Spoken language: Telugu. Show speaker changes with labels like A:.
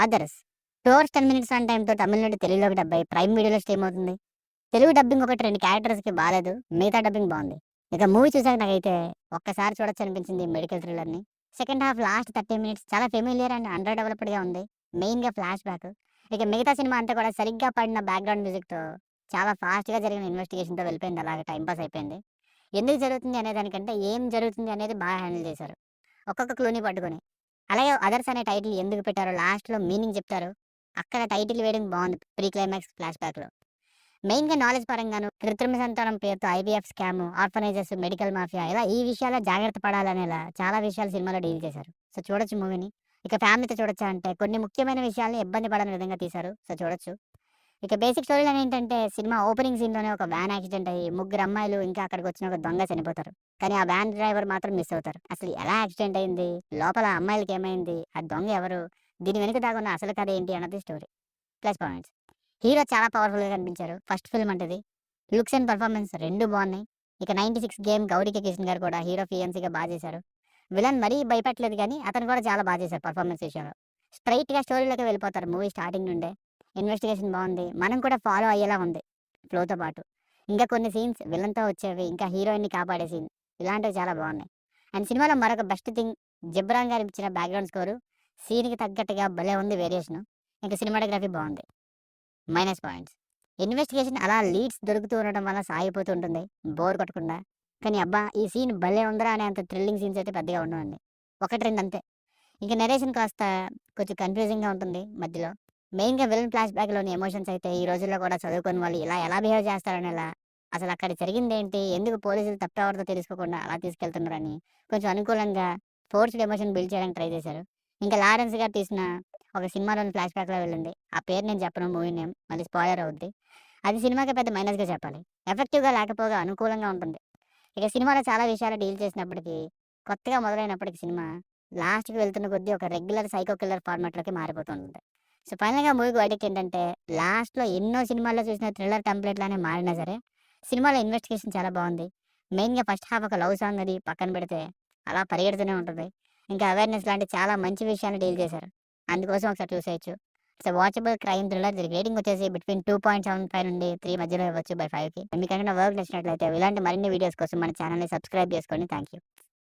A: 'అదర్స్' 2 అవర్స్ 10 మినిట్స్ రన్ టైమ్‌తో తమిళ్ నుండి తెలుగులోకి డబ్ అయ్యి ప్రైమ్ వీడియోలో స్ట్రీమ్ అవుతుంది. తెలుగు డబ్బింగ్ ఒకటి 2 క్యారెక్టర్స్‌కి బాలేదు. మిగతా డబ్బింగ్ బావుంది. ఇక మూవీ చూసాక నాకైతే ఒక్కసారి చూడొచ్చనిపించింది మెడికల్ థ్రిల్లర్‌ని. సెకండ్ హాఫ్ లాస్ట్ 30 మినిట్స్ చాలా ఫెమిలియర్ అండ్ అండర్ డెవలప్డ్‌గా ఉంది. మెయిన్‌గా ఫ్లాష్ బ్యాక్. ఇక మిగతా సినిమా అంతా కూడా సరిగ్గా పడిన బ్యాక్‌గ్రౌండ్ మ్యూజిక్‌తో చాలా ఫాస్ట్‌గా జరిగిన ఇన్వెస్టిగేషన్‌తో వెళ్ళిపోయింది. అలాగే టైమ్ పాస్ అయిపోయింది. ఎందుకు జరుగుతుంది అనే దానికంటే ఏం జరుగుతుంది అనేది బాగా హ్యాండిల్ చేశారు. ఒక్కొక్క క్లూని పట్టుకొని. అలాగే 'అదర్స్' అనే టైటిల్ ఎందుకు పెట్టారో లాస్ట్‌లో మీనింగ్ చెప్తారు. అక్కడ టైటిల్ వేయడం బావుంది. ప్రీ క్లైమాక్స్ ఫ్లాష్ బ్యాక్‌లో. మెయిన్‌గా నాలెడ్జ్ పరంగాను కృత్రిమ సంతానం పేరుతో IVF scam, orphanages, medical mafia ఇలా ఈ విషయాల్లో జాగ్రత్త పడాలనేలా చాలా విషయాలు సినిమాలో డీల్ చేశారు. సో, చూడొచ్చు మూవీని. ఇక ఫ్యామిలీతో చూడొచ్చా అంటే కొన్ని ముఖ్యమైన విషయాల్ని ఇబ్బంది పడని విధంగా తీశారు. సో, చూడొచ్చు. ఇక బేసిక్ స్టోరీ లైన్ ఏంటంటే సినిమా ఓపెనింగ్ సీన్‌లోనే ఒక వ్యాన్ యాక్సిడెంట్ అయ్యి ముగ్గురు అమ్మాయిలు ఇంకా అక్కడికొచ్చిన ఒక దొంగ చనిపోతారు. కానీ ఆ వ్యాన్ డ్రైవర్ మాత్రం మిస్ అవుతారు. అసలు ఎలా యాక్సిడెంట్ అయింది? లోపల అమ్మాయిలకేమైంది? ఆ దొంగ ఎవరు? దీని వెనుక దాగున్న అసలు కథ ఏంటి అన్నది స్టోరీ. Plus points. హీరో చాలా పవర్‌ఫుల్‌గా కనిపించారు. ఫస్ట్ ఫిల్మ్ అంటది. లుక్స్ అండ్ పెర్ఫార్మెన్స్ 2 బావున్నాయి. ఇక 96 గేమ్ గౌరీ కిషన్ గారు కూడా హీరో ఫియాన్సీగా చేశారు. విలన్ మరీ భయపెట్టలేదు గానీ అతను కూడా చాలా చేశారు పెర్ఫార్మెన్స్ విషయంలో. స్ట్రెయిట్‌గా స్టోరీలోకి వెళ్ళిపోతారు మూవీ స్టార్టింగ్ నుండే. ఇన్వెస్టిగేషన్ బావుంది. మనం కూడా ఫాలో అయ్యేలా ఉంది ఫ్లోతో పాటు. ఇంకా కొన్ని సీన్స్ విలన్‌తో వచ్చేవి, ఇంకా హీరోయిన్‌ని కాపాడే సీన్ ఇలాంటివి చాలా బావున్నాయి. అండ్ సినిమాలో మరొక బెస్ట్ థింగ్ జబ్రాన్ గారు ఇచ్చిన బ్యాక్‌గ్రౌండ్ స్కోరు సీన్‌కి తగ్గట్టుగా భలే ఉంది వేరియేషను. ఇంకా సినిమాటోగ్రఫీ బావుంది. Minus points. ఇన్వెస్టిగేషన్ అలా లీడ్స్ దొరుకుతూ ఉండడం వల్ల సాగిపోతూ ఉంటుంది. బోర్ కొట్టకుండా. కానీ అబ్బా! ఈ సీన్ భలే ఉందిరా అనేంత థ్రిల్లింగ్ సీన్స్ అయితే పెద్దగా ఉండవండి. 1, 2 అంతే. ఇంక నరేషన్ కాస్త కొంచెం కన్‌ఫ్యూజింగ్‌గా ఉంటుంది మధ్యలో. మెయిన్‌గా విలన్ ఫ్లాష్ బ్యాక్‌లోని ఎమోషన్స్ అయితే ఈ రోజుల్లో కూడా చదువుకోని వాళ్ళు ఇలా ఎలా బిహేవ్ చేస్తారనేలా, అసలక్కడ జరిగిందేంటి? ఎందుకు పోలీసులు తప్పెవరిదో తెలుసుకోకుండా అలా తీసుకెళ్తున్నారని కొంచెం అనుకూలంగా ఫోర్స్డ్ ఎమోషన్ బిల్డ్ చేయడానికి ట్రై చేశారు. ఇంకా లారెన్స్ గారు తీసిన ఒక సినిమాలోని ఫ్లాష్ బ్యాక్‌లో వెళ్ళింది. ఆ పేరు నేను చెప్పను మూవీ నేమ్. మళ్ళీ స్పాయిలర్ అవుద్ది. అది సినిమాకి పెద్ద మైనస్‌గా చెప్పాలి. ఎఫెక్టివ్‌గా లేకపోగా అనుకూలంగా ఉంటుంది. ఇక సినిమాలో చాలా విషయాలు డీల్ చేసినప్పటికీ, కొత్తగా మొదలైనప్పటికి సినిమా లాస్ట్‌కి వెళ్తున్న కొద్దీ ఒక రెగ్యులర్ సైకో కిల్లర్ ఫార్మాట్‌లోకి మారిపోతుంది. సో, ఫైనల్‌గా మూవీకి వర్డిక్ట్ ఏంటంటే, లాస్ట్‌లో ఎన్నో సినిమాల్లో చూసిన థ్రిల్లర్ టెంప్లేట్‌లానే మారినా సరే, సినిమాలో ఇన్వెస్టిగేషన్ చాలా బావుంది. మెయిన్‌గా ఫస్ట్ హాఫ్ ఒక లవ్ సాంగ్ అది పక్కన పెడితే, అలా పరిగెడుతూనే ఉంటుంది. ఇంకా అవేర్‌నెస్ లాంటి చాలా మంచి విషయాన్ని డీల్ చేశారు. అందుకోసం ఒకసారి చూసేయొచ్చు. It's a watchable crime thriller. దీనికి రేటింగ్ వచ్చేసి బిట్వీన్ 2.75 నుండి 3 మధ్యలో ఇవ్వచ్చు బై 5కి. మీకు ఏమైనా వర్క్ నచ్చినట్లయితే ఇలాంటి మరిన్ని వీడియోస్ కోసం మన ఛానెల్‌ని సబ్స్క్రైబ్ చేసుకోండి. Thank you.